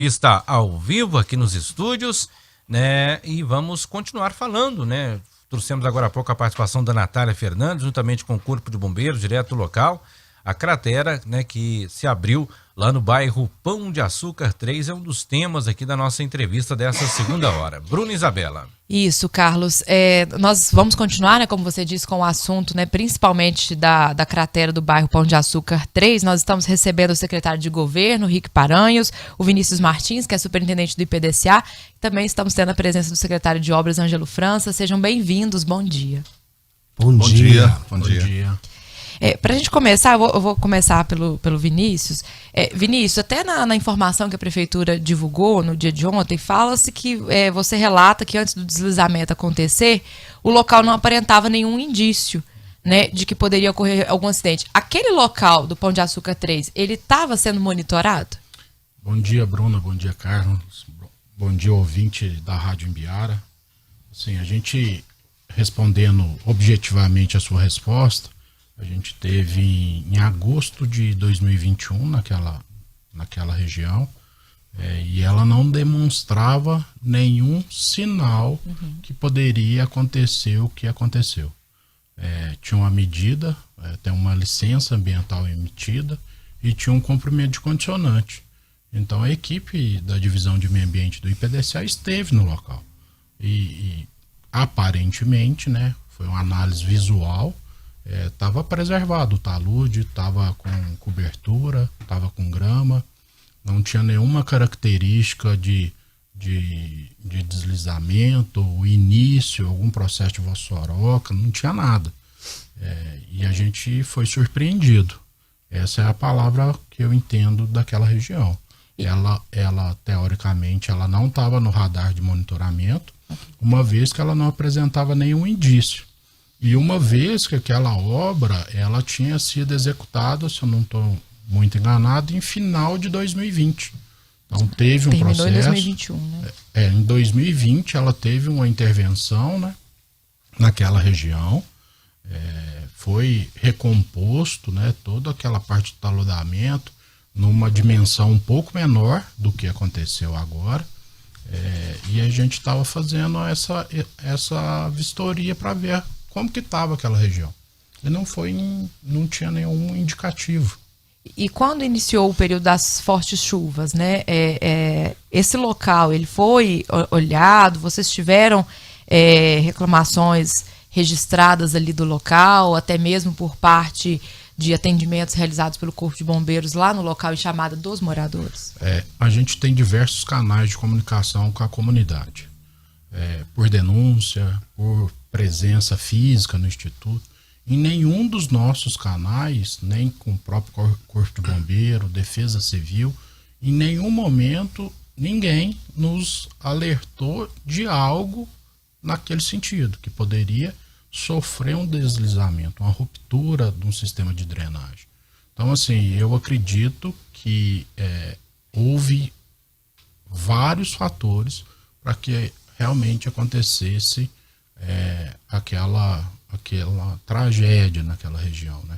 Está ao vivo aqui nos estúdios, né? E vamos continuar falando, né? Trouxemos agora há pouco a participação da Natália Fernandes, juntamente com o Corpo de Bombeiros, direto do local. A cratera, né, que se abriu lá no bairro Pão de Açúcar 3 é um dos temas aqui da nossa entrevista dessa segunda hora. Bruna Isabela. Isso, Carlos. Nós vamos continuar, né, como você disse, com o assunto, né, principalmente da cratera do bairro Pão de Açúcar 3. Nós estamos recebendo o secretário de Governo, Rick Paranhos, o Vinícius Martins, que é superintendente do IPDCA. Também estamos tendo a presença do secretário de Obras, Ângelo França. Sejam bem-vindos. Bom dia. Bom dia. Bom dia. Para a gente começar, eu vou começar pelo Vinícius. Vinícius, até na informação que a Prefeitura divulgou no dia de ontem, fala-se que você relata que antes do deslizamento acontecer, o local não aparentava nenhum indício, né, de que poderia ocorrer algum acidente. Aquele local do Pão de Açúcar 3, ele estava sendo monitorado? Bom dia, Bruna. Bom dia, Carlos. Bom dia, ouvinte da Rádio Imbirara. Assim, a gente, respondendo objetivamente a sua resposta, a gente teve em agosto de 2021 naquela região, e ela não demonstrava nenhum sinal que poderia acontecer o que aconteceu. Tinha uma medida, tem uma licença ambiental emitida e tinha um cumprimento de condicionante. Então a equipe da Divisão de Meio Ambiente do IPDCA esteve no local. E aparentemente, né, foi uma análise visual, estava preservado o talude, estava com cobertura, estava com grama, não tinha nenhuma característica de deslizamento, o início, algum processo de vossoroca, não tinha nada. E a gente foi surpreendido. Essa é a palavra que eu entendo daquela região. Ela teoricamente, ela não estava no radar de monitoramento, uma vez que ela não apresentava nenhum indício. E uma vez que aquela obra, ela tinha sido executada, se eu não estou muito enganado, em final de 2020. Então teve um processo... Terminou em 2021, né? Em 2020 ela teve uma intervenção, né, naquela região, foi recomposto, né, toda aquela parte de taludamento numa dimensão um pouco menor do que aconteceu agora. E a gente estava fazendo essa vistoria para ver como que estava aquela região. E não tinha nenhum indicativo. E quando iniciou o período das fortes chuvas, né, esse local, ele foi olhado, vocês tiveram reclamações registradas ali do local, até mesmo por parte de atendimentos realizados pelo Corpo de Bombeiros lá no local em chamada dos moradores? A gente tem diversos canais de comunicação com a comunidade. Por denúncia, por presença física no Instituto. Em nenhum dos nossos canais, nem com o próprio Corpo de Bombeiro, Defesa Civil, em nenhum momento ninguém nos alertou de algo naquele sentido, que poderia sofrer um deslizamento, uma ruptura de um sistema de drenagem. Então, assim, eu acredito que houve vários fatores para que realmente acontecesse aquela tragédia naquela região, né?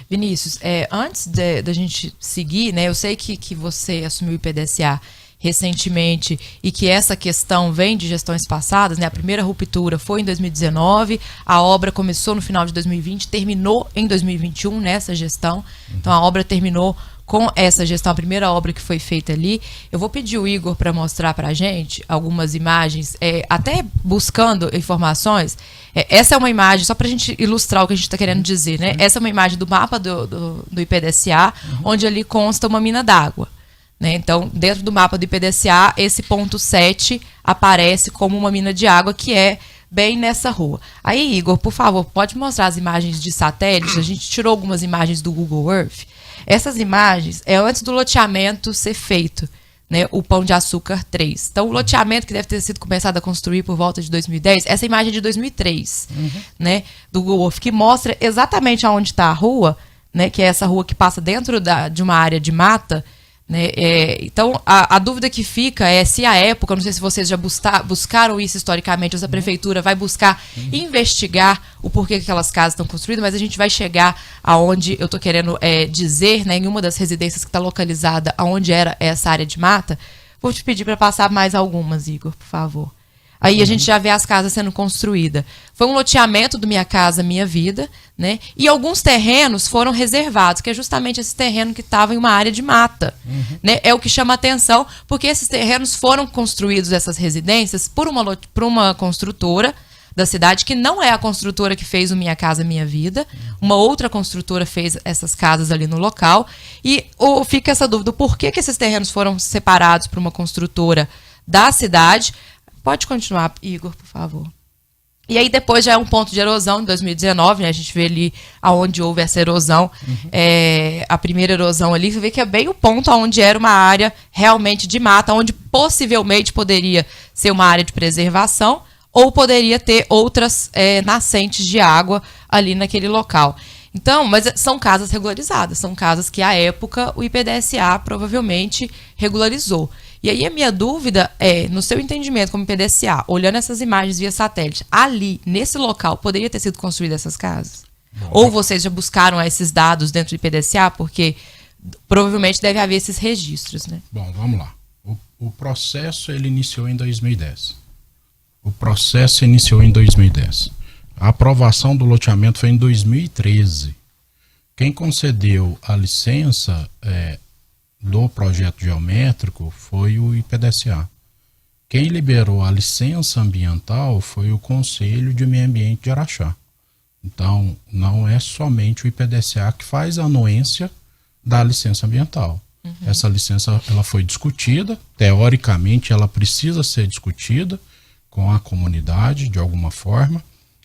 Vinícius, antes da gente seguir, né, eu sei que você assumiu o IPDCA recentemente e que essa questão vem de gestões passadas, né? A primeira ruptura foi em 2019, a obra começou no final de 2020, terminou em 2021 nessa gestão, então a obra terminou com essa gestão, a primeira obra que foi feita ali. Eu vou pedir o Igor para mostrar para a gente algumas imagens, até buscando informações. Essa é uma imagem, só para a gente ilustrar o que a gente está querendo dizer, né? Essa é uma imagem do mapa do IPDCA, onde ali consta uma mina d'água, né? Então, dentro do mapa do IPDCA, esse ponto 7 aparece como uma mina de água que é bem nessa rua. Aí, Igor, por favor, pode mostrar as imagens de satélite? A gente tirou algumas imagens do Google Earth. Essas imagens é antes do loteamento ser feito, né, o Pão de Açúcar 3. Então, o loteamento que deve ter sido começado a construir por volta de 2010, essa imagem é de 2003, né, do Google Earth, que mostra exatamente aonde está a rua, né, que é essa rua que passa dentro de uma área de mata, Né? Então, a dúvida que fica é se a época, não sei se vocês já buscaram isso historicamente, ou se a prefeitura vai buscar investigar o porquê que aquelas casas estão construídas, mas a gente vai chegar aonde eu estou querendo dizer, né, em uma das residências que está localizada aonde era essa área de mata. Vou te pedir para passar mais algumas, Igor, por favor. Aí a gente já vê as casas sendo construídas. Foi um loteamento do Minha Casa Minha Vida, né? E alguns terrenos foram reservados, que é justamente esse terreno que estava em uma área de mata. Né? É o que chama atenção, porque esses terrenos foram construídos, essas residências, por uma construtora da cidade, que não é a construtora que fez o Minha Casa Minha Vida. Uma outra construtora fez essas casas ali no local. E fica essa dúvida, por que esses terrenos foram separados por uma construtora da cidade? Pode continuar, Igor, por favor. E aí depois já é um ponto de erosão, em 2019, né? A gente vê ali aonde houve essa erosão, a primeira erosão ali, você vê que é bem o ponto onde era uma área realmente de mata, onde possivelmente poderia ser uma área de preservação, ou poderia ter outras nascentes de água ali naquele local. Então, mas são casas regularizadas, são casas que à época o IPDSA provavelmente regularizou. E aí a minha dúvida é, no seu entendimento como IPDSA, olhando essas imagens via satélite, ali, nesse local, poderia ter sido construídas essas casas? Bom, ou vocês já buscaram esses dados dentro do IPDSA? Porque provavelmente deve haver esses registros, né? Bom, vamos lá. O processo ele iniciou em 2010. O processo iniciou em 2010. A aprovação do loteamento foi em 2013. Quem concedeu a licença do projeto geométrico foi o IPDSA. Quem liberou a licença ambiental foi o Conselho de Meio Ambiente de Araxá. Então, não é somente o IPDSA que faz a anuência da licença ambiental. Essa licença ela foi discutida, teoricamente ela precisa ser discutida com a comunidade de alguma forma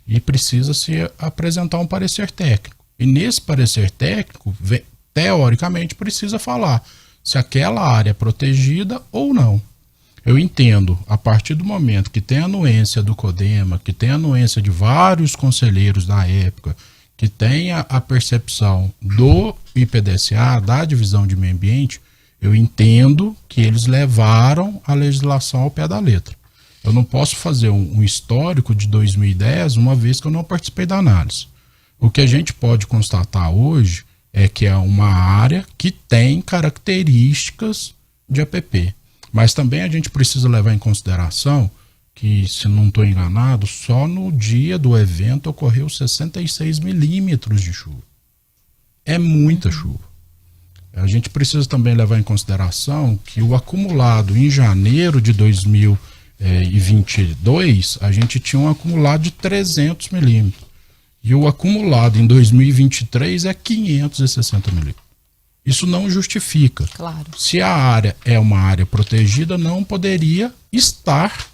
e precisa se apresentar um parecer técnico. E nesse parecer técnico, teoricamente, precisa falar se aquela área é protegida ou não. Eu entendo, a partir do momento que tem anuência do CODEMA, que tem anuência de vários conselheiros da época, que tem a percepção do IPDSA, da Divisão de Meio Ambiente, eu entendo que eles levaram a legislação ao pé da letra. Eu não posso fazer um histórico de 2010, uma vez que eu não participei da análise. O que a gente pode constatar hoje é que é uma área que tem características de APP. Mas também a gente precisa levar em consideração que, se não estou enganado, só no dia do evento ocorreu 66 milímetros de chuva. É muita chuva. A gente precisa também levar em consideração que o acumulado em janeiro de 2022, a gente tinha um acumulado de 300 milímetros. E o acumulado em 2023 é 560 milímetros. Isso não justifica. Claro. Se a área é uma área protegida, não poderia estar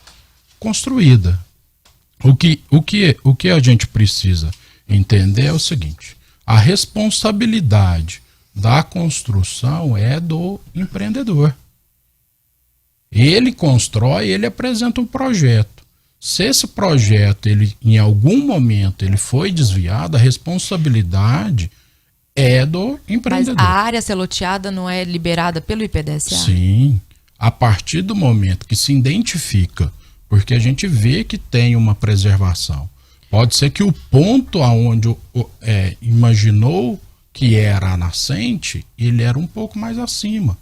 construída. O que a gente precisa entender é o seguinte: a responsabilidade da construção é do empreendedor. Ele constrói, ele apresenta um projeto. Se esse projeto, em algum momento, ele foi desviado, a responsabilidade é do empreendedor. Mas a área ser loteada não é liberada pelo IPDSA? Sim. A partir do momento que se identifica, porque a gente vê que tem uma preservação. Pode ser que o ponto aonde imaginou que era a nascente, ele era um pouco mais acima.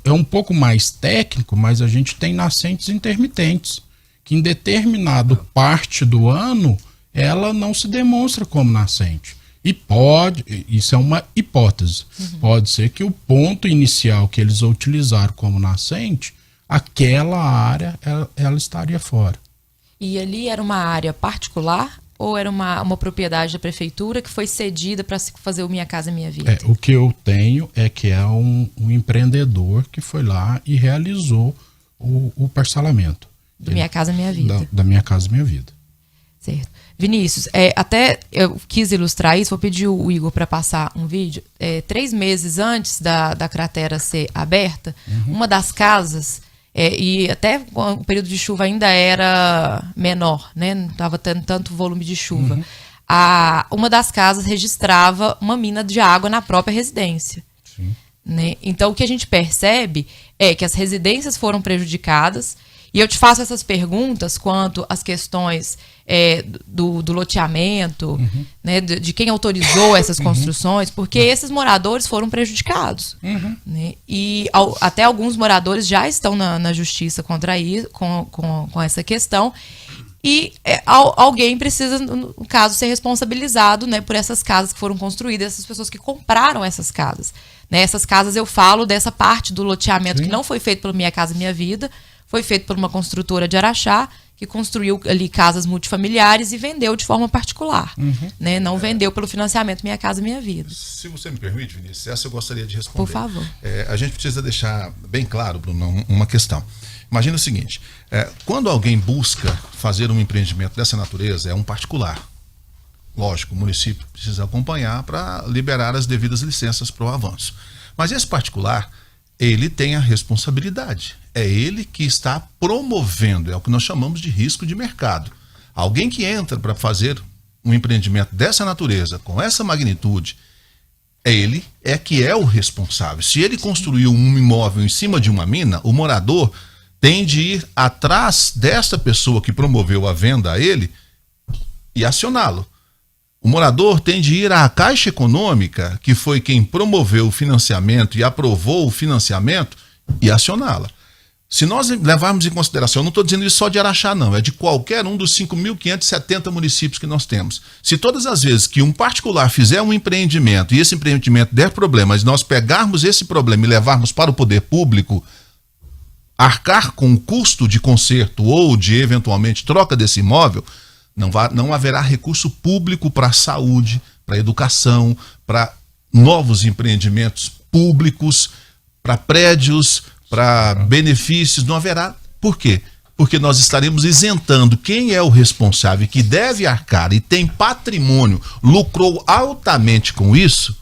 É um pouco mais técnico, mas a gente tem nascentes intermitentes, que em determinado parte do ano, ela não se demonstra como nascente. E isso é uma hipótese, pode ser que o ponto inicial que eles utilizaram como nascente, aquela área, ela estaria fora. E ali era uma área particular ou era uma propriedade da prefeitura que foi cedida para fazer o Minha Casa Minha Vida? O que eu tenho é que é um empreendedor que foi lá e realizou o parcelamento. Do Minha Casa Minha Vida. Da Minha Casa Minha Vida. Certo. Vinícius, até eu quis ilustrar isso, vou pedir o Igor para passar um vídeo. 3 meses antes da cratera ser aberta, uma das casas, e até o período de chuva ainda era menor, né? Não estava tendo tanto volume de chuva. Uma das casas registrava uma mina de água na própria residência. Sim. né? Então, o que a gente percebe é que as residências foram prejudicadas. E eu te faço essas perguntas quanto às questões do loteamento, né, de quem autorizou essas construções, porque esses moradores foram prejudicados. Né? E até alguns moradores já estão na justiça contra isso, com essa questão. E alguém precisa, no caso, ser responsabilizado, né, por essas casas que foram construídas, essas pessoas que compraram essas casas. Né? Essas casas, eu falo dessa parte do loteamento que não foi feito pelo Minha Casa Minha Vida, foi feito por uma construtora de Araxá, que construiu ali casas multifamiliares e vendeu de forma particular. Né? Não vendeu pelo financiamento Minha Casa Minha Vida. Se você me permite, Vinícius, essa eu gostaria de responder. Por favor. A gente precisa deixar bem claro, Bruno, uma questão. Imagina o seguinte, quando alguém busca fazer um empreendimento dessa natureza, é um particular. Lógico, o município precisa acompanhar para liberar as devidas licenças para o avanço. Mas esse particular, ele tem a responsabilidade. É ele que está promovendo, é o que nós chamamos de risco de mercado. Alguém que entra para fazer um empreendimento dessa natureza, com essa magnitude, ele que é o responsável. Se ele construiu um imóvel em cima de uma mina, o morador tem de ir atrás dessa pessoa que promoveu a venda a ele e acioná-lo. O morador tem de ir à Caixa Econômica, que foi quem promoveu o financiamento e aprovou o financiamento, e acioná-la. Se nós levarmos em consideração, eu não estou dizendo isso só de Araxá, não, é de qualquer um dos 5.570 municípios que nós temos. Se todas as vezes que um particular fizer um empreendimento e esse empreendimento der problemas, nós pegarmos esse problema e levarmos para o poder público, arcar com o custo de conserto ou de, eventualmente, troca desse imóvel, não haverá recurso público para a saúde, para a educação, para novos empreendimentos públicos, para prédios, para benefícios, não haverá. Por quê? Porque nós estaremos isentando quem é o responsável, que deve arcar e tem patrimônio, lucrou altamente com isso,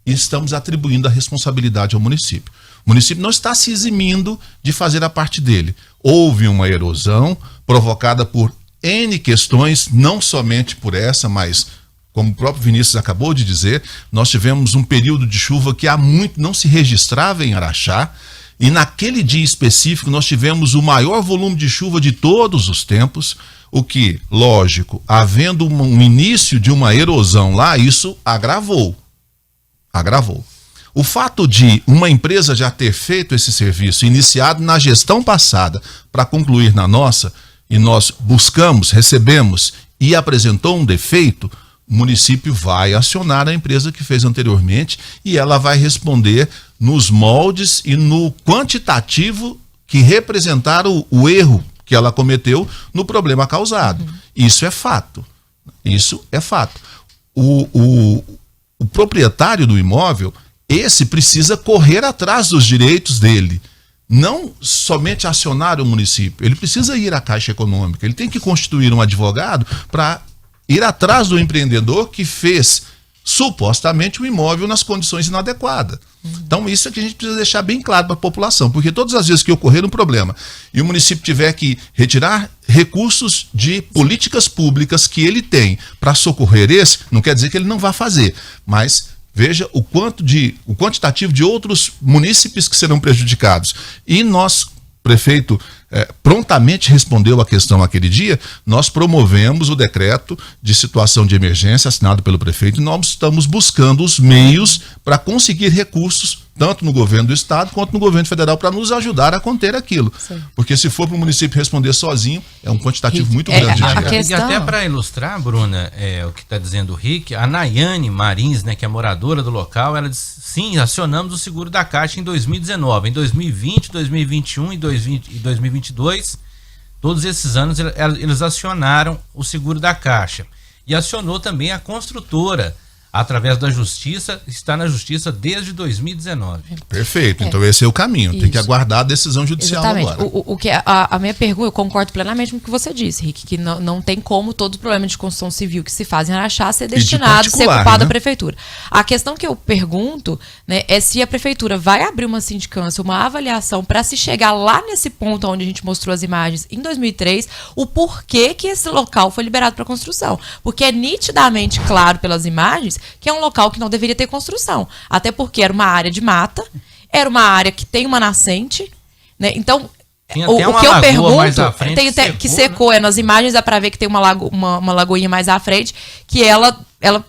e estamos atribuindo a responsabilidade ao município. O município não está se eximindo de fazer a parte dele. Houve uma erosão provocada por N questões, não somente por essa, mas, como o próprio Vinícius acabou de dizer, nós tivemos um período de chuva que há muito não se registrava em Araxá, e naquele dia específico nós tivemos o maior volume de chuva de todos os tempos, o que, lógico, havendo um início de uma erosão lá, isso agravou. O fato de uma empresa já ter feito esse serviço, iniciado na gestão passada, para concluir na nossa, e nós buscamos, recebemos e apresentou um defeito, o município vai acionar a empresa que fez anteriormente e ela vai responder nos moldes e no quantitativo que representaram o erro que ela cometeu no problema causado. Isso é fato. O proprietário do imóvel, esse precisa correr atrás dos direitos dele. Não somente acionar o município, ele precisa ir à Caixa Econômica, ele tem que constituir um advogado para ir atrás do empreendedor que fez supostamente o imóvel nas condições inadequadas. Então isso é que a gente precisa deixar bem claro para a população, porque todas as vezes que ocorrer um problema e o município tiver que retirar recursos de políticas públicas que ele tem para socorrer esse, não quer dizer que ele não vá fazer, mas veja o quantitativo de outros munícipes que serão prejudicados. E nós, prefeito, prontamente respondeu a questão aquele dia, nós promovemos o decreto de situação de emergência assinado pelo prefeito e nós estamos buscando os meios para conseguir recursos, tanto no governo do estado quanto no governo federal, para nos ajudar a conter aquilo. Sim. Porque se for para o município responder sozinho, é um quantitativo muito grande de dinheiro. E até para ilustrar, Bruna, o que está dizendo o Rick, a Nayane Marins, né, que é moradora do local, ela disse, sim, acionamos o seguro da Caixa em 2019, em 2020, 2021 e 2022, todos esses anos eles acionaram o seguro da Caixa e acionou também a construtora através da justiça, está na justiça desde 2019. Perfeito, então esse é o caminho, tem que aguardar a decisão judicial. Exatamente. Agora. O que a minha pergunta, eu concordo plenamente com o que você disse, Rick, que não tem como todo o problema de construção civil que se faz em Araxá ser destinado, ser culpado, né, à prefeitura. A questão que eu pergunto, né, é se a prefeitura vai abrir uma sindicância, uma avaliação para se chegar lá nesse ponto onde a gente mostrou as imagens em 2003, o porquê que esse local foi liberado para construção. Porque é nitidamente claro pelas imagens que é um local que não deveria ter construção. Até porque era uma área de mata, era uma área que tem uma nascente, né? Então, o que eu pergunto, que secou, né? Nas imagens dá para ver que tem uma lagoinha mais à frente, que ela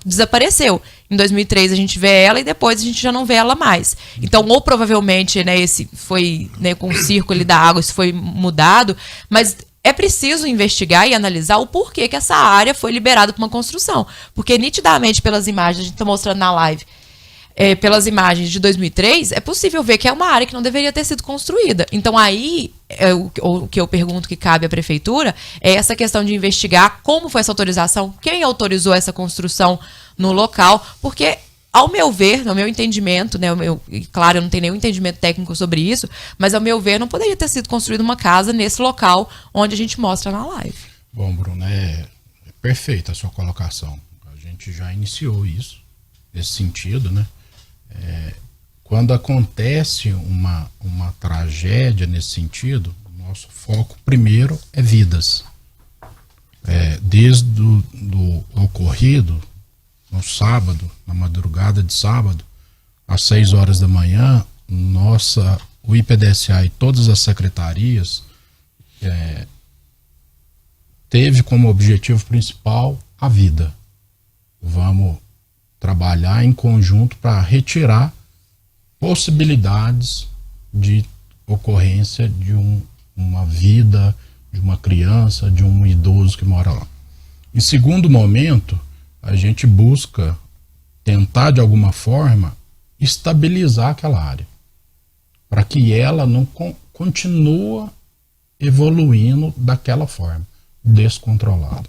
desapareceu. Em 2003 a gente vê ela e depois a gente já não vê ela mais. Então, ou provavelmente, né, esse foi, né, com o círculo da água, isso foi mudado, mas é preciso investigar e analisar o porquê que essa área foi liberada para uma construção. Porque nitidamente, pelas imagens, a gente está mostrando na live, pelas imagens de 2003, é possível ver que é uma área que não deveria ter sido construída. Então, aí, o que eu pergunto que cabe à prefeitura é essa questão de investigar como foi essa autorização, quem autorizou essa construção no local, porque, ao meu ver, no meu entendimento, né, claro, eu não tenho nenhum entendimento técnico sobre isso, mas, ao meu ver, não poderia ter sido construída uma casa nesse local onde a gente mostra na live. Bom, Bruno, é perfeita a sua colocação. A gente já iniciou isso, nesse sentido, né? Quando acontece uma tragédia nesse sentido, nosso foco primeiro é vidas. Desde do ocorrido no sábado, na madrugada de sábado, às 6 horas da manhã, o IPDSA e todas as secretarias teve como objetivo principal a vida. Vamos trabalhar em conjunto para retirar possibilidades de ocorrência de uma vida, de uma criança, de um idoso que mora lá. Em segundo momento, a gente busca tentar de alguma forma estabilizar aquela área, para que ela não continue evoluindo daquela forma, descontrolada.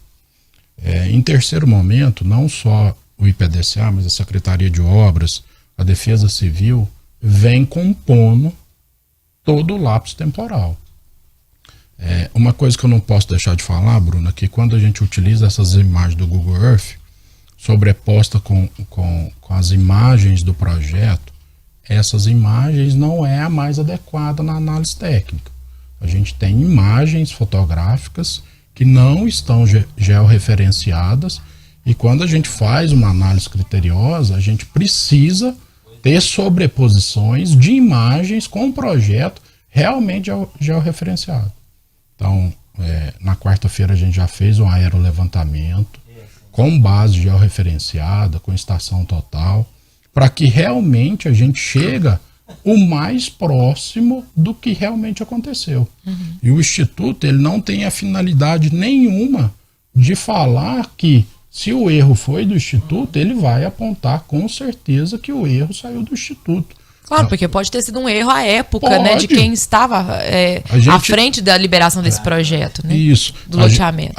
Em terceiro momento, não só o IPDSA, mas a Secretaria de Obras, a Defesa Civil, vem compondo todo o lapso temporal. Uma coisa que eu não posso deixar de falar, Bruno, é que quando a gente utiliza essas imagens do Google Earth, sobreposta com as imagens do projeto, essas imagens não é a mais adequada na análise técnica. A gente tem imagens fotográficas que não estão georreferenciadas, e quando a gente faz uma análise criteriosa, a gente precisa ter sobreposições de imagens com o projeto realmente georreferenciado. Então, na quarta-feira a gente já fez um aerolevantamento com base georreferenciada, com estação total, para que realmente a gente chega o mais próximo do que realmente aconteceu. E o Instituto, ele não tem a finalidade nenhuma de falar que se o erro foi do Instituto, ele vai apontar com certeza que o erro saiu do Instituto. Claro, porque pode ter sido um erro à época, né, de quem estava à frente da liberação desse projeto, né? Isso. Do loteamento.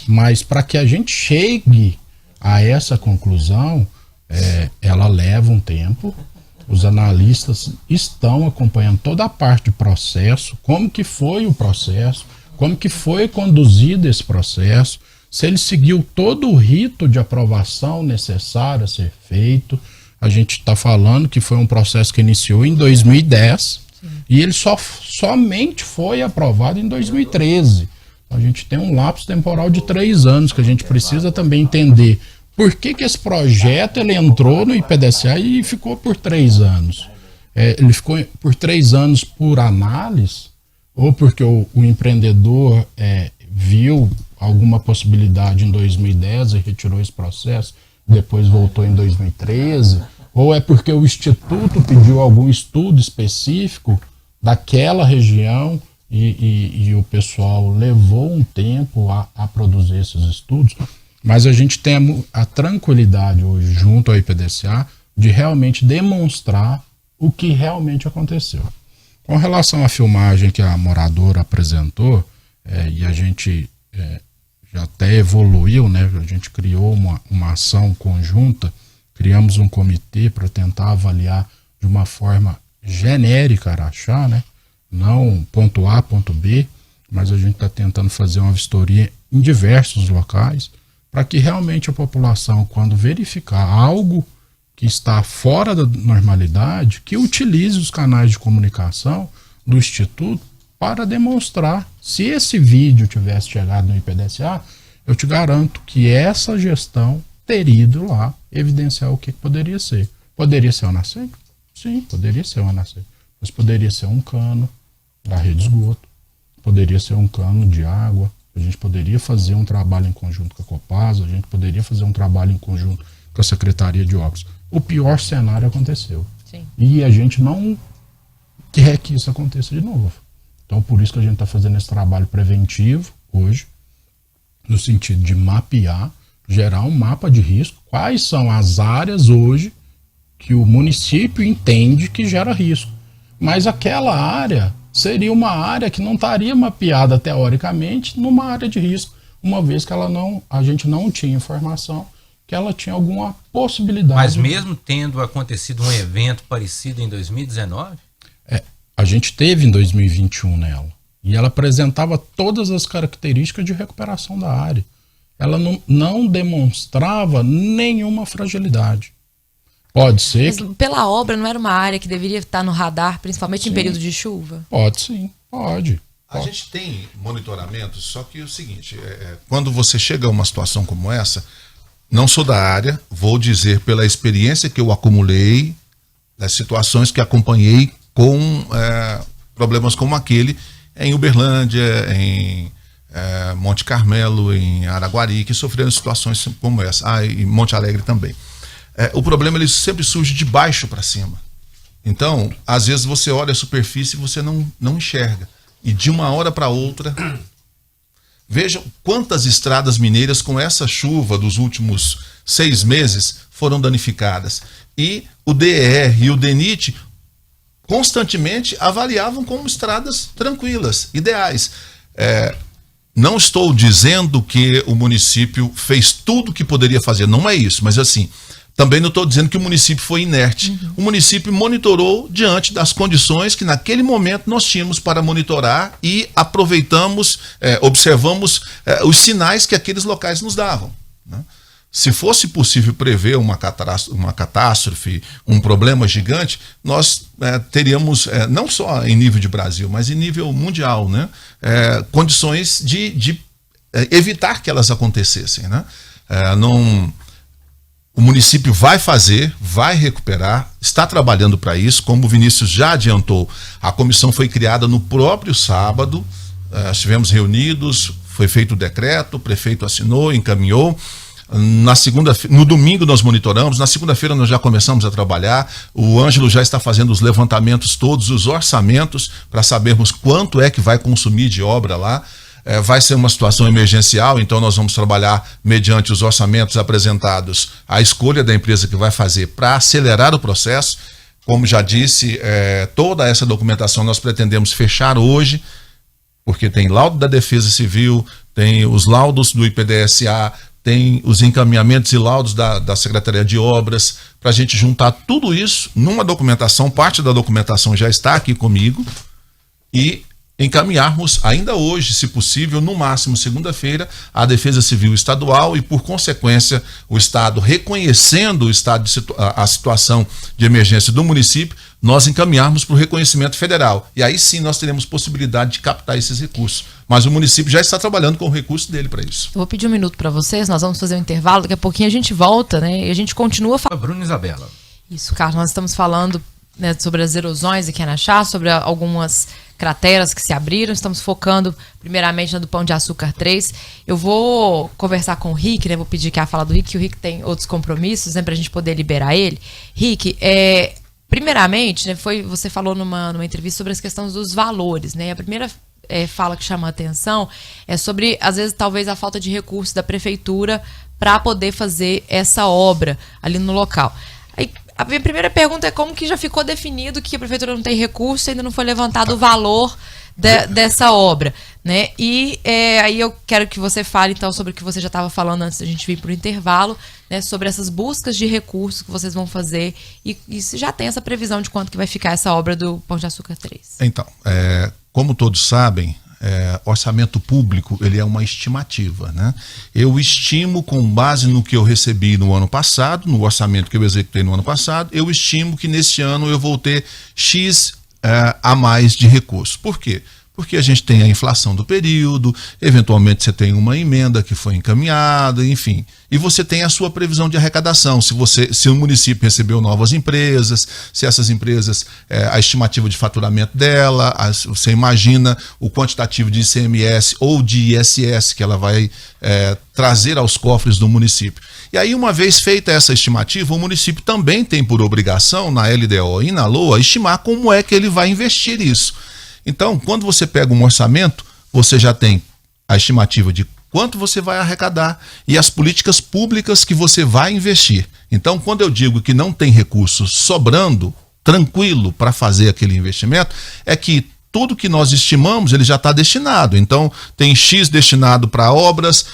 Mas para que a gente chegue a essa conclusão, ela leva um tempo. Os analistas estão acompanhando toda a parte do processo, como que foi o processo, como que foi conduzido esse processo, se ele seguiu todo o rito de aprovação necessário a ser feito. A gente está falando que foi um processo que iniciou em 2010 e ele somente foi aprovado em 2013. A gente tem um lapso temporal de 3 anos que a gente precisa também entender por que esse projeto ele entrou no IPDSA e ficou por 3 anos. Ele ficou por 3 anos por análise ou porque o empreendedor viu alguma possibilidade em 2010 e retirou esse processo, depois voltou em 2013, ou é porque o Instituto pediu algum estudo específico daquela região e o pessoal levou um tempo a produzir esses estudos. Mas a gente tem a tranquilidade hoje, junto ao IPDSA, de realmente demonstrar o que realmente aconteceu. Com relação à filmagem que a moradora apresentou, e a gente já até evoluiu, né? A gente criou uma ação conjunta, criamos um comitê para tentar avaliar de uma forma genérica Araxá, né? Não ponto A, ponto B, mas a gente está tentando fazer uma vistoria em diversos locais para que realmente a população, quando verificar algo que está fora da normalidade, que utilize os canais de comunicação do Instituto para demonstrar. Se esse vídeo tivesse chegado no IPDSA, eu te garanto que essa gestão teria ido lá evidenciar o que poderia ser. Poderia ser uma nascente? Sim, poderia ser uma nascente. Mas poderia ser um cano da rede de esgoto, poderia ser um cano de água, a gente poderia fazer um trabalho em conjunto com a Copasa, a gente poderia fazer um trabalho em conjunto com a Secretaria de Obras. O pior cenário aconteceu. Sim. E a gente não quer que isso aconteça de novo. Então, por isso que a gente está fazendo esse trabalho preventivo hoje, no sentido de mapear, gerar um mapa de risco, quais são as áreas hoje que o município entende que gera risco. Mas aquela área seria uma área que não estaria mapeada teoricamente numa área de risco, uma vez que a gente não tinha informação que ela tinha alguma possibilidade. Mas mesmo tendo acontecido um evento parecido em 2019? A gente teve em 2021 nela. E ela apresentava todas as características de recuperação da área. Ela não demonstrava nenhuma fragilidade. Pode ser. Mas pela obra não era uma área que deveria estar no radar, principalmente Sim. em período de chuva? Pode sim, pode. A gente tem monitoramento, só que é o seguinte, quando você chega a uma situação como essa, não sou da área, vou dizer pela experiência que eu acumulei, das situações que acompanhei com problemas como aquele em Uberlândia, em Monte Carmelo, em Araguari, que sofreram situações como essa, e Monte Alegre também. O problema ele sempre surge de baixo para cima. Então, às vezes você olha a superfície e você não enxerga. E de uma hora para outra, vejam quantas estradas mineiras com essa chuva dos últimos 6 meses foram danificadas. E o DER e o DENIT constantemente avaliavam como estradas tranquilas, ideais. Não estou dizendo que o município fez tudo o que poderia fazer, não é isso, mas assim, também não estou dizendo que o município foi inerte. O município monitorou diante das condições que naquele momento nós tínhamos para monitorar e aproveitamos, observamos os sinais que aqueles locais nos davam, né? Se fosse possível prever uma catástrofe, um problema gigante, nós teríamos, não só em nível de Brasil, mas em nível mundial, né? Condições de evitar que elas acontecessem, né? O município vai fazer, vai recuperar, está trabalhando para isso, como o Vinícius já adiantou. A comissão foi criada no próprio sábado, estivemos reunidos, foi feito o decreto, o prefeito assinou, encaminhou. No domingo nós monitoramos, na segunda-feira nós já começamos a trabalhar, o Ângelo já está fazendo os levantamentos todos, os orçamentos, para sabermos quanto é que vai consumir de obra lá. Vai ser uma situação emergencial, então nós vamos trabalhar mediante os orçamentos apresentados, a escolha da empresa que vai fazer para acelerar o processo. Como já disse, toda essa documentação nós pretendemos fechar hoje, porque tem laudo da Defesa Civil, tem os laudos do IPDSA, tem os encaminhamentos e laudos da Secretaria de Obras, para a gente juntar tudo isso numa documentação. Parte da documentação já está aqui comigo, e encaminharmos ainda hoje, se possível, no máximo segunda-feira, à Defesa Civil Estadual, e por consequência o Estado, reconhecendo a situação de emergência do município, nós encaminharmos para o reconhecimento federal. E aí sim nós teremos possibilidade de captar esses recursos. Mas o município já está trabalhando com o recurso dele para isso. Eu vou pedir um minuto para vocês, nós vamos fazer um intervalo, daqui a pouquinho a gente volta, né? E a gente continua falando. Bruno e Isabela. Isso, Carlos, nós estamos falando, né, sobre as erosões aqui em Araxá, sobre algumas crateras que se abriram. Estamos focando primeiramente na do Pão de Açúcar 3. Eu vou conversar com o Rick, né? Vou pedir que a fala do Rick, que o Rick tem outros compromissos, né, para a gente poder liberar ele. Rick, primeiramente, né, você falou numa entrevista sobre as questões dos valores, né? A primeira fala que chama a atenção é sobre, às vezes, talvez a falta de recursos da prefeitura para poder fazer essa obra ali no local. Aí, a minha primeira pergunta é como que já ficou definido que a prefeitura não tem recurso e ainda não foi levantado o valor dessa obra, né? E aí eu quero que você fale, então, sobre o que você já estava falando antes da gente vir para o intervalo, né? Sobre essas buscas de recursos que vocês vão fazer e se já tem essa previsão de quanto que vai ficar essa obra do Pão de Açúcar 3. Então, como todos sabem, orçamento público ele é uma estimativa, né? Eu estimo, com base no que eu recebi no ano passado, no orçamento que eu executei no ano passado, eu estimo que neste ano eu vou ter X a mais de recursos. Por quê? Porque a gente tem a inflação do período, eventualmente você tem uma emenda que foi encaminhada, enfim. E você tem a sua previsão de arrecadação. Se o município recebeu novas empresas, se essas empresas, a estimativa de faturamento dela, você imagina o quantitativo de ICMS ou de ISS que ela vai trazer aos cofres do município. E aí, uma vez feita essa estimativa, o município também tem por obrigação, na LDO e na LOA, estimar como é que ele vai investir isso. Então, quando você pega um orçamento, você já tem a estimativa de quanto você vai arrecadar e as políticas públicas que você vai investir. Então, quando eu digo que não tem recurso sobrando, tranquilo para fazer aquele investimento, é que tudo que nós estimamos, ele já está destinado. Então, tem X destinado para obras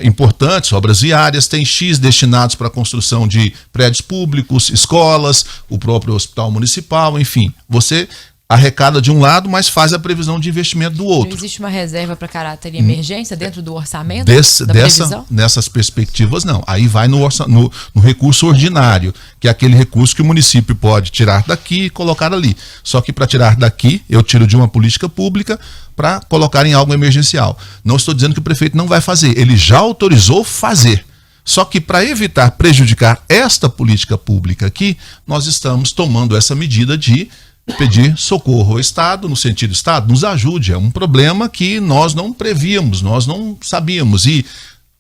importantes, obras viárias, tem X destinados para a construção de prédios públicos, escolas, o próprio hospital municipal, enfim. Você arrecada de um lado, mas faz a previsão de investimento do outro. Não existe uma reserva para caráter de emergência dentro do orçamento? Previsão? Nessas perspectivas, não. Aí vai no recurso ordinário, que é aquele recurso que o município pode tirar daqui e colocar ali. Só que para tirar daqui, eu tiro de uma política pública para colocar em algo emergencial. Não estou dizendo que o prefeito não vai fazer, ele já autorizou fazer. Só que para evitar prejudicar esta política pública aqui, nós estamos tomando essa medida de pedir socorro ao Estado, no sentido, Estado, nos ajude. É um problema que nós não prevíamos, nós não sabíamos. E,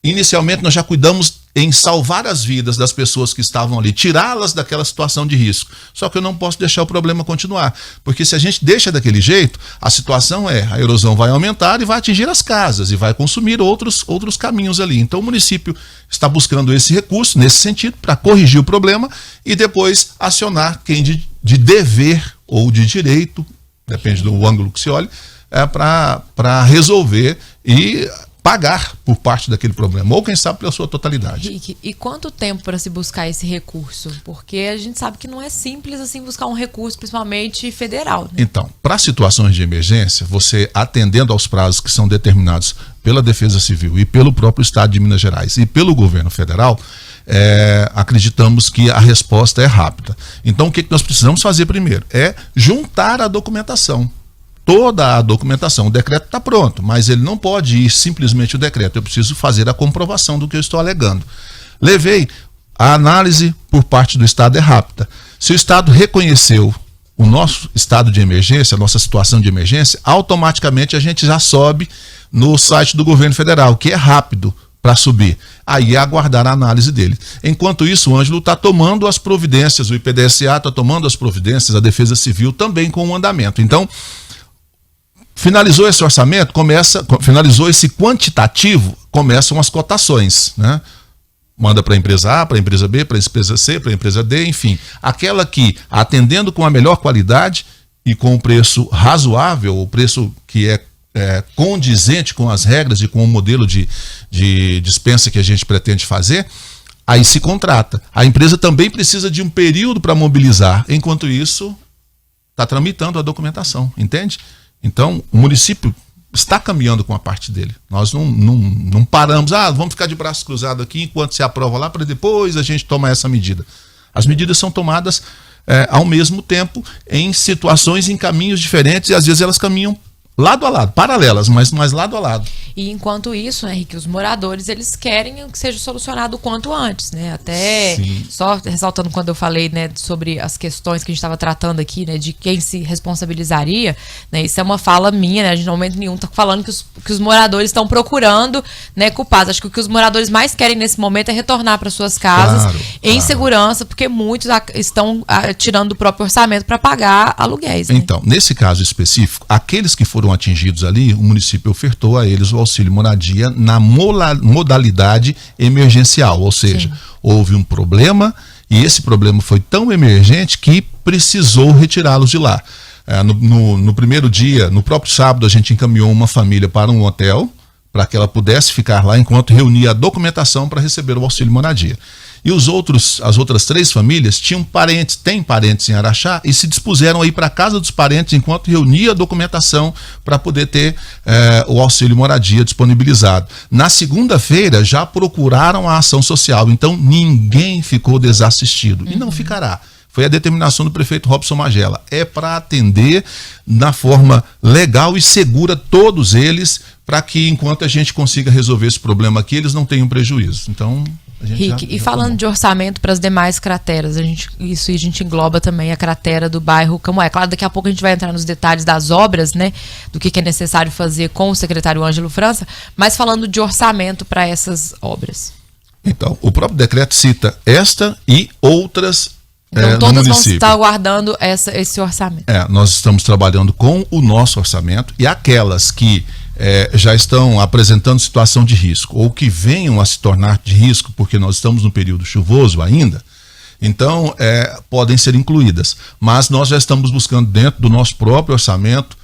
inicialmente, nós já cuidamos em salvar as vidas das pessoas que estavam ali, tirá-las daquela situação de risco. Só que eu não posso deixar o problema continuar, porque se a gente deixa daquele jeito, a situação a erosão vai aumentar e vai atingir as casas e vai consumir outros caminhos ali. Então, o município está buscando esse recurso, nesse sentido, para corrigir o problema e depois acionar quem de dever ou de direito, depende do ângulo que se olhe, para resolver e pagar por parte daquele problema, ou quem sabe pela sua totalidade. Rick, e quanto tempo para se buscar esse recurso? Porque a gente sabe que não é simples assim buscar um recurso, principalmente federal, né? Então, para situações de emergência, você atendendo aos prazos que são determinados pela Defesa Civil e pelo próprio Estado de Minas Gerais e pelo governo federal, acreditamos que a resposta é rápida. Então, o que nós precisamos fazer primeiro? É juntar a documentação. Toda a documentação. O decreto está pronto, mas ele não pode ir simplesmente o decreto. Eu preciso fazer a comprovação do que eu estou alegando. Levei a análise por parte do Estado rápida. Se o Estado reconheceu o nosso estado de emergência, a nossa situação de emergência, automaticamente a gente já sobe no site do governo federal, que é rápido para subir. Aí é aguardar a análise dele. Enquanto isso, o Ângelo está tomando as providências, o IPDSA está tomando as providências, a Defesa Civil também com o andamento. Então, finalizou esse orçamento, finalizou esse quantitativo, começam as cotações, né? Manda para a empresa A, para a empresa B, para a empresa C, para a empresa D, enfim. Aquela que, atendendo com a melhor qualidade e com o preço razoável, o preço que é condizente com as regras e com o modelo de dispensa que a gente pretende fazer, aí se contrata. A empresa também precisa de um período para mobilizar. Enquanto isso, está tramitando a documentação, entende? Então, o município está caminhando com a parte dele. Nós não paramos, vamos ficar de braços cruzados aqui enquanto se aprova lá, para depois a gente tomar essa medida. As medidas são tomadas ao mesmo tempo, em situações, em caminhos diferentes, e às vezes elas caminham lado a lado, paralelas, mas lado a lado. E enquanto isso, né, Henrique, os moradores, eles querem que seja solucionado o quanto antes, né? Até, sim, só ressaltando quando eu falei, né, sobre as questões que a gente estava tratando aqui, né, de quem se responsabilizaria, né, isso é uma fala minha, né, a gente, no momento nenhum, está falando que os moradores estão procurando, né, culpados. Acho que o que os moradores mais querem nesse momento é retornar para suas casas em segurança, porque muitos estão tirando do próprio orçamento para pagar aluguéis, né? Então, nesse caso específico, aqueles que foram atingidos ali, o município ofertou a eles o auxílio moradia na modalidade emergencial, ou seja, sim, houve um problema e esse problema foi tão emergente que precisou retirá-los de lá. No primeiro dia, no próprio sábado, a gente encaminhou uma família para um hotel para que ela pudesse ficar lá enquanto reunia a documentação para receber o auxílio moradia. E as outras 3 famílias têm parentes em Araxá e se dispuseram a ir para a casa dos parentes enquanto reunia a documentação para poder ter o auxílio moradia disponibilizado. Na segunda-feira já procuraram a ação social, então ninguém ficou desassistido e não ficará. Foi a determinação do prefeito Robson Magela. É para atender na forma legal e segura todos eles, para que enquanto a gente consiga resolver esse problema aqui, eles não tenham prejuízo. Então, a gente Rick, e falando de orçamento para as demais crateras, a gente engloba também a cratera do bairro Camuá. Claro, daqui a pouco a gente vai entrar nos detalhes das obras, né, do que é necessário fazer com o secretário Ângelo França, mas falando de orçamento para essas obras. Então, o próprio decreto cita esta e outras então, todas vão estar aguardando esse orçamento. Nós estamos trabalhando com o nosso orçamento, e aquelas que já estão apresentando situação de risco ou que venham a se tornar de risco, porque nós estamos no período chuvoso ainda, então podem ser incluídas. Mas nós já estamos buscando dentro do nosso próprio orçamento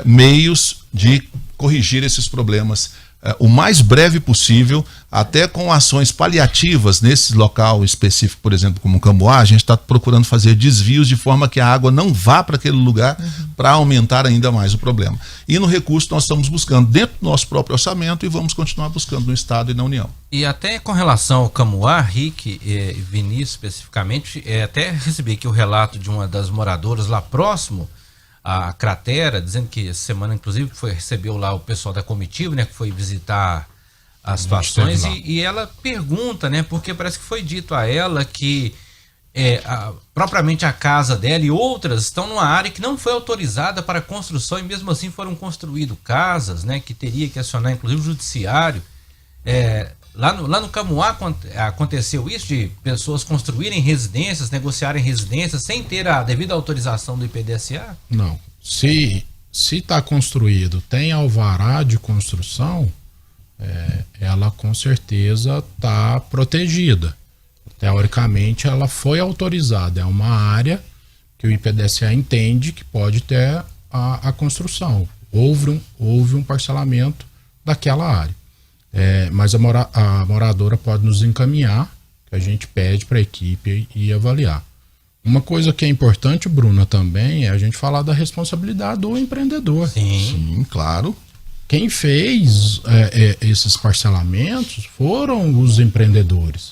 meios de corrigir esses problemas o mais breve possível, até com ações paliativas nesse local específico, por exemplo, como o Camuá. A gente está procurando fazer desvios de forma que a água não vá para aquele lugar, para aumentar ainda mais o problema. E no recurso nós estamos buscando dentro do nosso próprio orçamento e vamos continuar buscando no Estado e na União. E até com relação ao Camuá, Rick e Vinícius especificamente, até recebi aqui o relato de uma das moradoras lá próximo a cratera, dizendo que essa semana, inclusive, recebeu lá o pessoal da comitiva, né, que foi visitar as situações, e ela pergunta, né, porque parece que foi dito a ela que propriamente a casa dela e outras estão numa área que não foi autorizada para construção, e mesmo assim foram construídas casas, né, que teria que acionar inclusive o judiciário. Lá no Camuá aconteceu isso, de pessoas construírem residências, negociarem residências sem ter a devida autorização do IPDSA? Não. Se está construído, tem alvará de construção, ela com certeza está protegida. Teoricamente, ela foi autorizada. É uma área que o IPDSA entende que pode ter a construção. Houve um parcelamento daquela área. Mas a moradora pode nos encaminhar, que a gente pede para a equipe ir avaliar. Uma coisa que é importante, Bruna, também é a gente falar da responsabilidade do empreendedor. Sim, claro. Quem fez esses parcelamentos foram os empreendedores.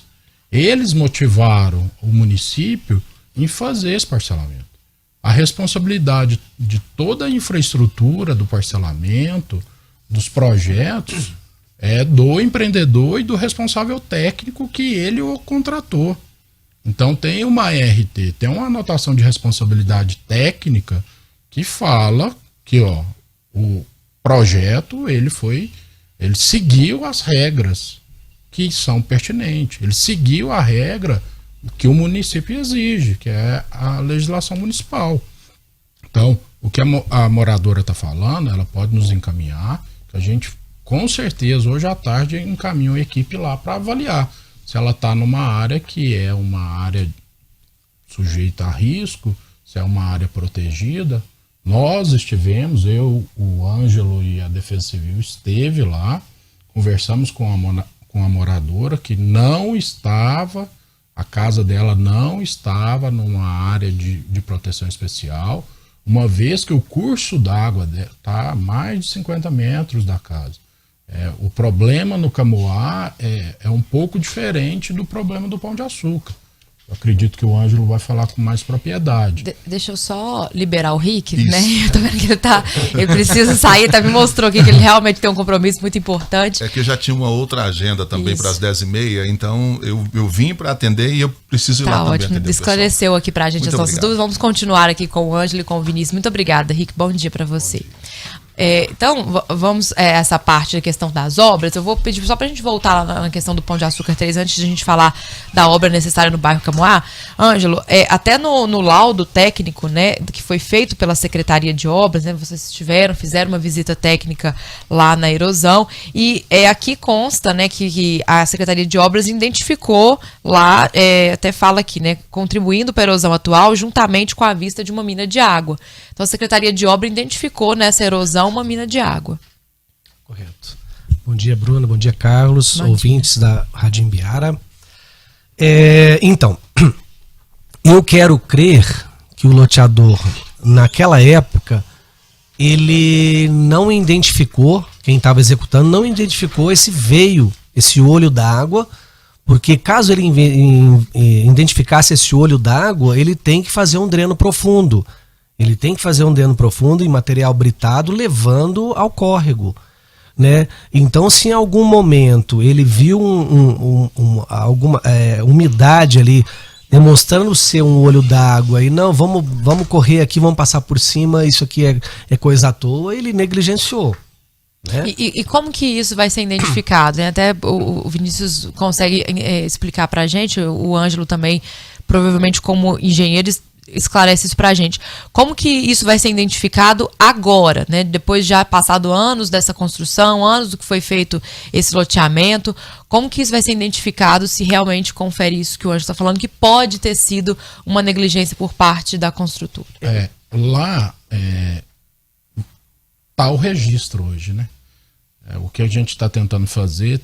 Eles motivaram o município em fazer esse parcelamento. A responsabilidade de toda a infraestrutura do parcelamento, dos projetos, é do empreendedor e do responsável técnico que ele o contratou. Então tem uma RT, tem uma anotação de responsabilidade técnica que fala que o projeto ele seguiu as regras que são pertinentes. Ele seguiu a regra que o município exige, que é a legislação municipal. Então, o que a moradora está falando, ela pode nos encaminhar, que a gente com certeza, hoje à tarde, encaminha a equipe lá para avaliar se ela está numa área que é uma área sujeita a risco, se é uma área protegida. Nós estivemos, o Ângelo e a Defesa Civil esteve lá, conversamos com a moradora que não estava, a casa dela não estava numa área de proteção especial, uma vez que o curso d'água está a mais de 50 metros da casa. O problema no Camuá é um pouco diferente do problema do Pão de Açúcar. Eu acredito que o Ângelo vai falar com mais propriedade. Deixa eu só liberar o Rick, né? Eu tô vendo que ele precisa sair, me mostrou aqui que ele realmente tem um compromisso muito importante. É que eu já tinha uma outra agenda também para as 10h30, então eu vim para atender e eu preciso ir lá também ótimo. atender. Esclareceu aqui pra gente muito as nossas obrigado. dúvidas. Vamos continuar aqui com o Ângelo e com o Vinícius. Muito obrigada, Rick. Bom dia para você. Então, vamos essa parte da questão das obras. Eu vou pedir só pra gente voltar lá na questão do Pão de Açúcar 3, antes de a gente falar da obra necessária no bairro Camuá. Ângelo, até no laudo técnico, né, que foi feito pela Secretaria de Obras, né, vocês fizeram uma visita técnica lá na erosão, e aqui consta, né, que a Secretaria de Obras identificou lá, até fala aqui, né, contribuindo para a erosão atual juntamente com a vista de uma mina de água. Então a Secretaria de Obras identificou nessa erosão uma mina de água. Correto. Bom dia, Bruna. Bom dia, Carlos. Ouvintes da Rádio Imbirara. Então, eu quero crer que o loteador, naquela época, ele não identificou, quem estava executando, não identificou esse olho d'água Porque caso ele identificasse esse olho d'água, ele tem que fazer um dreno profundo. Ele tem que fazer um dreno profundo em material britado, levando ao córrego, né? Então, se em algum momento ele viu alguma umidade ali, demonstrando ser um olho d'água, e não, vamos correr aqui, vamos passar por cima, isso aqui é coisa à toa, ele negligenciou. Né? E como que isso vai ser identificado? Né? Até o Vinícius consegue explicar pra gente, o Ângelo também, provavelmente como engenheiro, esclarece isso pra gente. Como que isso vai ser identificado agora, né? Depois de já passado anos dessa construção, anos do que foi feito esse loteamento, como que isso vai ser identificado se realmente confere isso que o Ângelo está falando, que pode ter sido uma negligência por parte da construtora? Lá tá o registro hoje, né? O que a gente está tentando fazer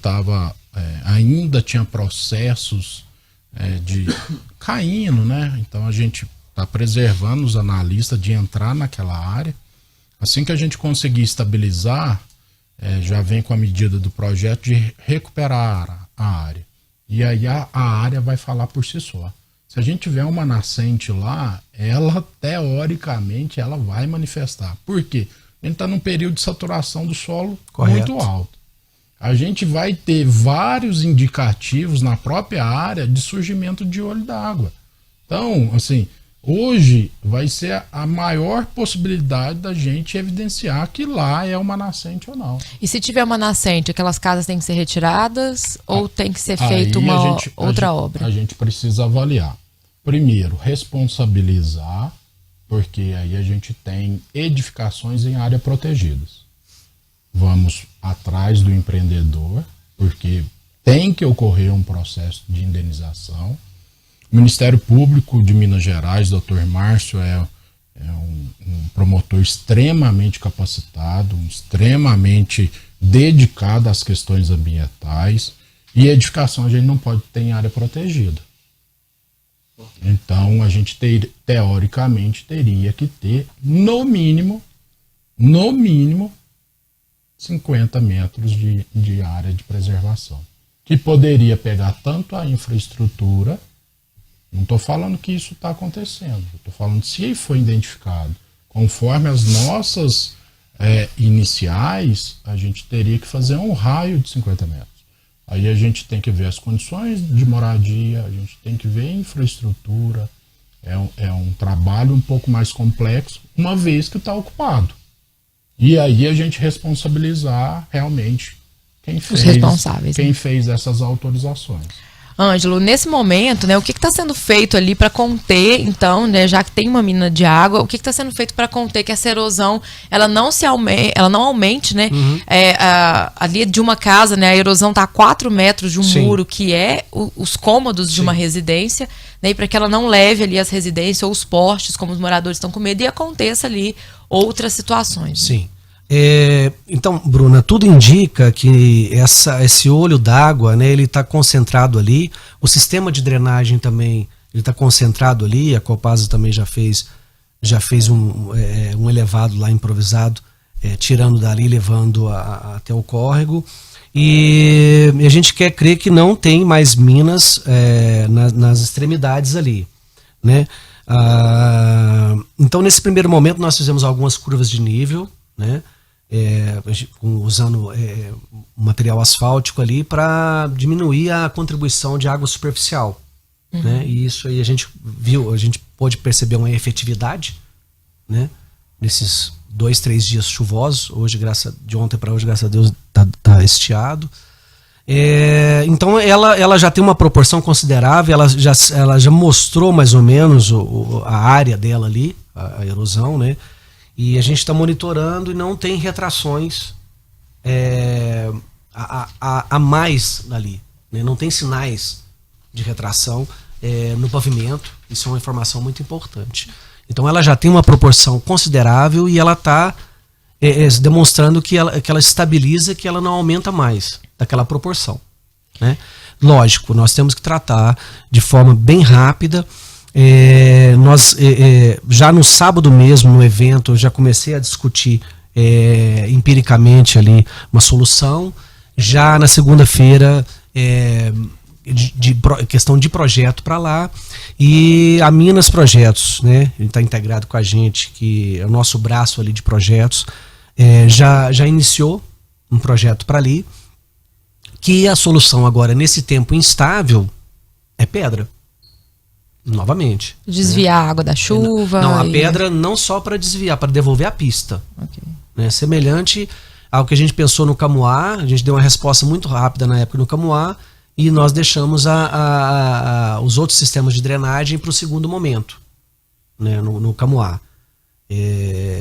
ainda tinha processos de caindo, né? Então a gente está preservando os analistas de entrar naquela área. Assim que a gente conseguir estabilizar, já vem com a medida do projeto de recuperar a área. E aí a área vai falar por si só. Se a gente tiver uma nascente lá, ela, teoricamente, ela vai manifestar. Por quê? A gente está num período de saturação do solo muito alto. A gente vai ter vários indicativos na própria área de surgimento de olho d'água. Então, assim, hoje vai ser a maior possibilidade da gente evidenciar que lá é uma nascente ou não. E se tiver uma nascente, aquelas casas têm que ser retiradas ou tem que ser feita uma outra obra? A gente precisa avaliar. Primeiro, responsabilizar, porque aí a gente tem edificações em área protegidas. Vamos atrás do empreendedor, porque tem que ocorrer um processo de indenização. O Ministério Público de Minas Gerais, Dr. Márcio, é um promotor extremamente capacitado, extremamente dedicado às questões ambientais, e edificação a gente não pode ter em área protegida. Então a gente teoricamente teria que ter no mínimo 50 metros de área de preservação, que poderia pegar tanto a infraestrutura. Não estou falando que isso está acontecendo, estou falando se foi identificado conforme as nossas iniciais, a gente teria que fazer um raio de 50 metros. Aí a gente tem que ver as condições de moradia, a gente tem que ver a infraestrutura. É um trabalho um pouco mais complexo, uma vez que está ocupado. E aí a gente responsabilizar realmente quem fez essas autorizações. Ângelo, nesse momento, né, o que está sendo feito ali para conter, então, né, já que tem uma mina de água, o que está sendo feito para conter que essa erosão ela não aumente, né? Uhum. Ali de uma casa, né, a erosão está a 4 metros de um muro, que é os cômodos de uma residência, né, e para que ela não leve ali as residências ou os postes, como os moradores estão com medo, e aconteça ali outras situações. Sim. Então, Bruna, tudo indica que esse olho d'água, né, ele está concentrado ali. O sistema de drenagem também está concentrado ali. A Copasa também já fez um elevado lá improvisado, tirando dali, levando até o córrego. E a gente quer crer que não tem mais minas nas extremidades ali, né? Então, nesse primeiro momento, nós fizemos algumas curvas de nível, né? Usando material asfáltico ali para diminuir a contribuição de água superficial. Uhum. Né? E isso aí a gente pôde perceber uma efetividade, né? Nesses 2-3 dias chuvosos. De ontem para hoje, graças a Deus, tá estiado. Então ela já tem uma proporção considerável, ela já mostrou mais ou menos a área dela ali, a erosão, né? E a gente está monitorando e não tem retrações a mais ali, né? Não tem sinais de retração no pavimento. Isso é uma informação muito importante. Então ela já tem uma proporção considerável e ela está demonstrando que ela estabiliza, que ela não aumenta mais daquela proporção, né? Lógico, nós temos que tratar de forma bem rápida. Já no sábado mesmo, no evento, eu já comecei a discutir empiricamente ali uma solução. Já na segunda-feira questão de projeto para lá. E a Minas Projetos, né? Ele está integrado com a gente, que é o nosso braço ali de projetos, já iniciou um projeto para ali, que a solução agora, nesse tempo instável, é pedra. Novamente. Desviar a água da chuva. Não, a pedra não só para desviar, para devolver a pista. Okay. Né? Semelhante ao que a gente pensou no Camuá, a gente deu uma resposta muito rápida na época no Camuá, e nós deixamos os outros sistemas de drenagem para o segundo momento, né? No Camuá.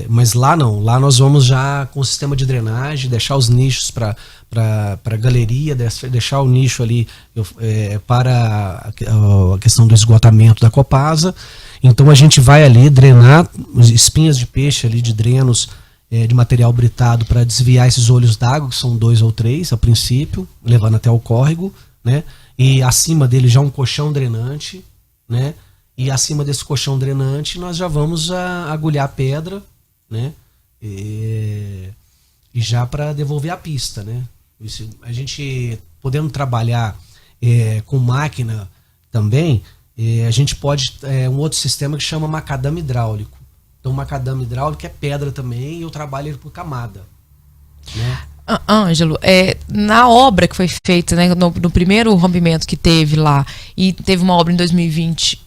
Mas lá não, lá nós vamos já com o sistema de drenagem, deixar os nichos para galeria, deixar o nicho ali para a questão do esgotamento da Copasa. Então a gente vai ali drenar espinhas de peixe ali, de drenos de material britado, para desviar esses olhos d'água, que são 2 ou 3 a princípio, levando até o córrego, né? E acima dele já um colchão drenante, né? E acima desse colchão drenante nós já vamos agulhar a pedra, né? E já para devolver a pista, né? A gente podendo trabalhar com máquina também, a gente pode um outro sistema que chama macadame hidráulico. Então macadame hidráulico é pedra também, e eu trabalho ele por camada, né? Ângelo, na obra que foi feita, né, no primeiro rompimento que teve lá, e teve uma obra em 2020,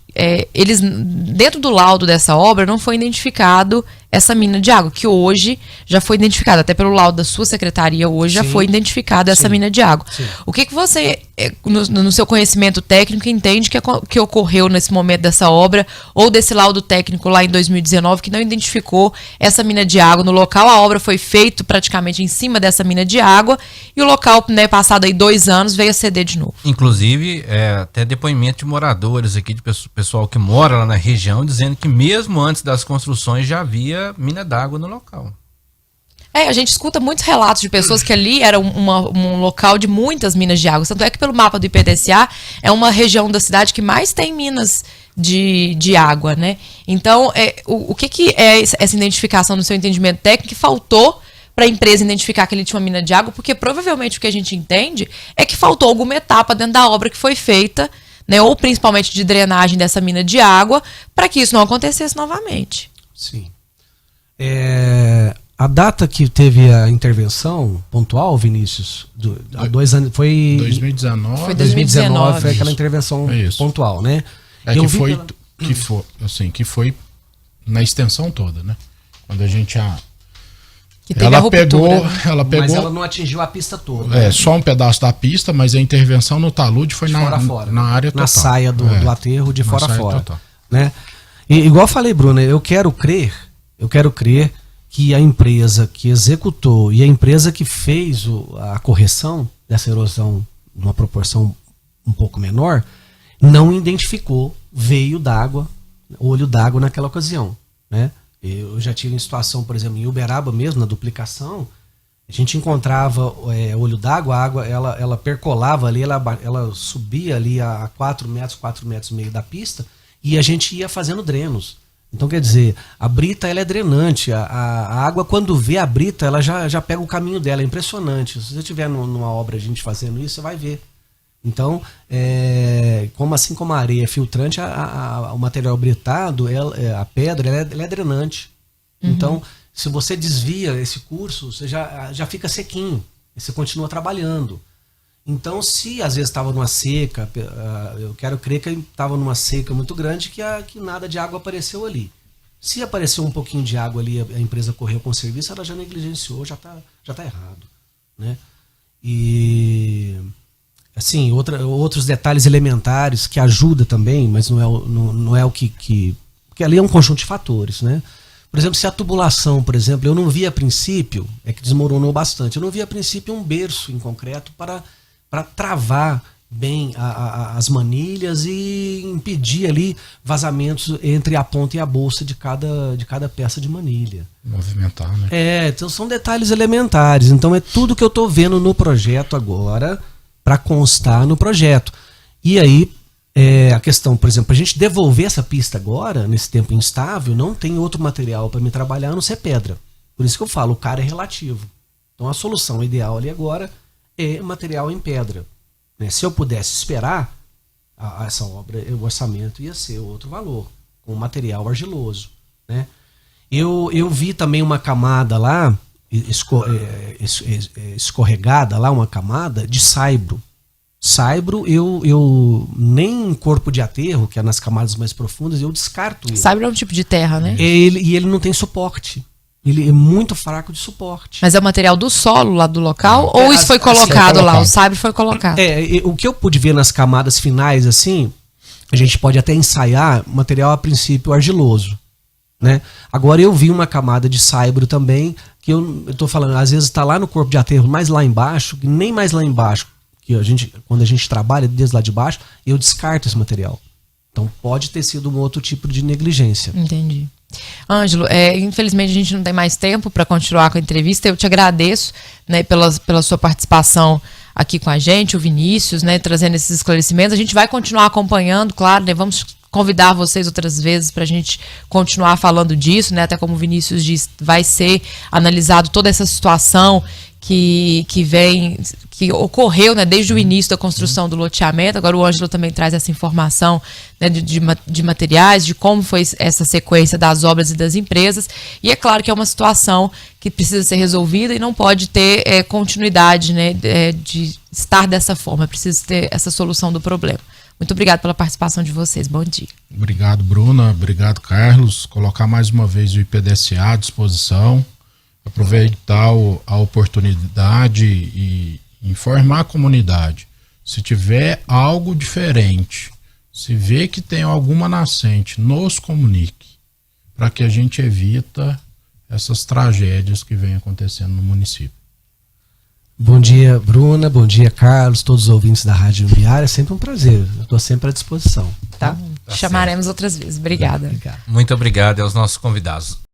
eles, dentro do laudo dessa obra, não foi identificado essa mina de água, que hoje já foi identificada, até pelo laudo da sua secretaria, hoje já foi identificada essa mina de água. Sim. O que você, no seu conhecimento técnico, entende que ocorreu nesse momento dessa obra, ou desse laudo técnico lá em 2019, que não identificou essa mina de água no local? A obra foi feita praticamente em cima dessa mina de água, e o local, né, passado aí 2 anos, veio a ceder de novo. Inclusive, até depoimento de moradores aqui, de pessoal que mora lá na região, dizendo que mesmo antes das construções já havia mina d'água no local. A gente escuta muitos relatos de pessoas que ali era um local de muitas minas de água. Tanto é que pelo mapa do IPDCA é uma região da cidade que mais tem minas de água, né? Então, o que é essa identificação no seu entendimento técnico que faltou para a empresa identificar que ele tinha uma mina de água? Porque provavelmente o que a gente entende é que faltou alguma etapa dentro da obra que foi feita, né? Ou principalmente de drenagem dessa mina de água, para que isso não acontecesse novamente. Sim. A data que teve a intervenção pontual, Vinícius, há 2 anos, foi 2019. Foi 2019, foi aquela intervenção pontual, né? Que foi na extensão toda, né? Quando a gente que teve ela pegou, mas ela não atingiu a pista toda. Só um pedaço da pista, mas a intervenção no talude foi na área total. Na saia do aterro, de fora a fora. Né? E, igual eu falei, Bruno, eu quero crer que a empresa que executou e a empresa que fez a correção dessa erosão numa proporção um pouco menor, não identificou olho d'água naquela ocasião, né? Eu já tive em situação, por exemplo, em Uberaba mesmo, na duplicação, a gente encontrava olho d'água, a água ela percolava ali, ela subia ali a 4 metros e meio da pista, e a gente ia fazendo drenos. Então, quer dizer, a brita ela é drenante, a água, quando vê a brita, ela já pega o caminho dela, é impressionante. Se você estiver numa obra a gente fazendo isso, você vai ver. Então, assim como a areia é filtrante, o material britado, a pedra, ela é drenante. Uhum. Então, se você desvia esse curso, você já fica sequinho, e você continua trabalhando. Então, se às vezes estava numa seca, eu quero crer que estava numa seca muito grande, que nada de água apareceu ali. Se apareceu um pouquinho de água ali, a empresa correu com o serviço, ela já negligenciou, já tá errado, né? E assim, outros detalhes elementares que ajudam também, mas não é o que porque ali é um conjunto de fatores, né? Por exemplo, se a tubulação, por exemplo, eu não vi a princípio, que desmoronou bastante, eu não vi a princípio um berço em concreto para travar bem as manilhas e impedir ali vazamentos entre a ponta e a bolsa de cada peça de manilha. Movimentar, né? Então são detalhes elementares. Então é tudo que eu estou vendo no projeto agora para constar no projeto. E aí a questão, por exemplo, a gente devolver essa pista agora, nesse tempo instável, não tem outro material para me trabalhar a não ser pedra. Por isso que eu falo, o cara é relativo. Então a solução ideal ali agora é material em pedra. né? Se eu pudesse esperar essa obra, o orçamento ia ser outro valor, com material argiloso, né? Eu vi também uma camada lá, escorregada lá, uma camada de saibro. Saibro, eu nem em corpo de aterro, que é nas camadas mais profundas, eu descarto ele. Saibro é um tipo de terra, né? E ele não tem suporte. Ele é muito fraco de suporte. Mas é o material do solo lá do local? Ou isso foi colocado lá? O saibro foi colocado? O que eu pude ver nas camadas finais, assim, a gente pode até ensaiar material a princípio argiloso, né? Agora eu vi uma camada de saibro também, que eu tô falando, às vezes está lá no corpo de aterro, mais lá embaixo, nem mais lá embaixo, que quando a gente trabalha desde lá de baixo, eu descarto esse material. Então pode ter sido um outro tipo de negligência. Entendi. Ângelo, infelizmente a gente não tem mais tempo para continuar com a entrevista. Eu te agradeço, né, pela sua participação aqui com a gente, o Vinícius, né, trazendo esses esclarecimentos. A gente vai continuar acompanhando, claro, né, vamos convidar vocês outras vezes para a gente continuar falando disso, né, até como o Vinícius disse, vai ser analisado toda essa situação que ocorreu, né, desde o início da construção do loteamento. Agora o Ângelo também traz essa informação, né, de materiais, de como foi essa sequência das obras e das empresas. E é claro que é uma situação que precisa ser resolvida e não pode ter continuidade, né, de estar dessa forma. Precisa ter essa solução do problema. Muito obrigado pela participação de vocês. Bom dia. Obrigado, Bruna. Obrigado, Carlos. Colocar mais uma vez o IPDCA à disposição. Aproveitar a oportunidade e informar a comunidade. Se tiver algo diferente, se vê que tem alguma nascente, nos comunique, para que a gente evita essas tragédias que vêm acontecendo no município. Bom dia, Bruna. Bom dia, Carlos, todos os ouvintes da Rádio Biara. É sempre um prazer. Eu estou sempre à disposição. Tá. Chamaremos outras vezes. Obrigada. Obrigado. Muito obrigado aos nossos convidados.